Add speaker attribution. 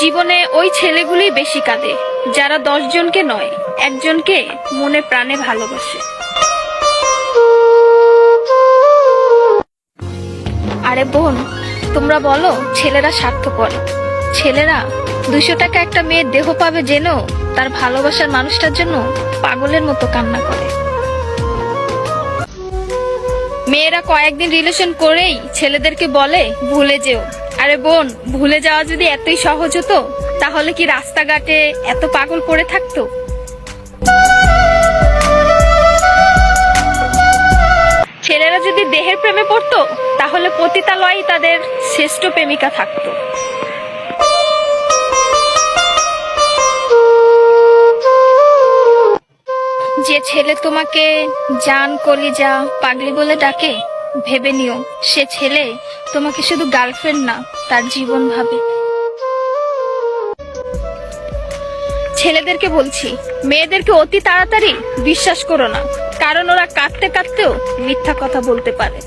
Speaker 1: জীবনে ওই ছেলেগুলোই বেশি কাঁদে যারা 10 জনকে নয়, একজনকে মনে প্রাণে ভালোবাসে। আরে বোন, তোমরা বলো ছেলেরা স্বার্থপর। ছেলেরা 200 টাকা একটা মেয়ের দেহ পাবে জেনেও তার ভালোবাসার মানুষটার জন্য পাগলের মতো কান্না করে। মেয়েরা কয়েকদিন রিলেশন করেই ছেলেদেরকে বলে ভুলে যেও। আরে বোন, ভুলে যাওয়া যদি এতই সহজ হতো তাহলে কি রাস্তাঘাটে এত পাগল পড়ে থাকতো? ছেলেরা যদি দেহের প্রেমে পড়তো তাহলে পতিতালয়েই তাদের শ্রেষ্ঠ প্রেমিকা থাকতো। যে ছেলে তোমাকে জান, কলিজা, পাগলি বলে ডাকে, ভেবে নিও সে ছেলে তোমাকে শুধু গার্লফ্রেন্ড না, তার জীবন ভাবে। ছেলেদেরকে বলছি, মেয়েদেরকে অতি তাড়াতাড়ি বিশ্বাস করো না, কারণ ওরা কাঁদতে কাঁদতেও মিথ্যা কথা বলতে পারে।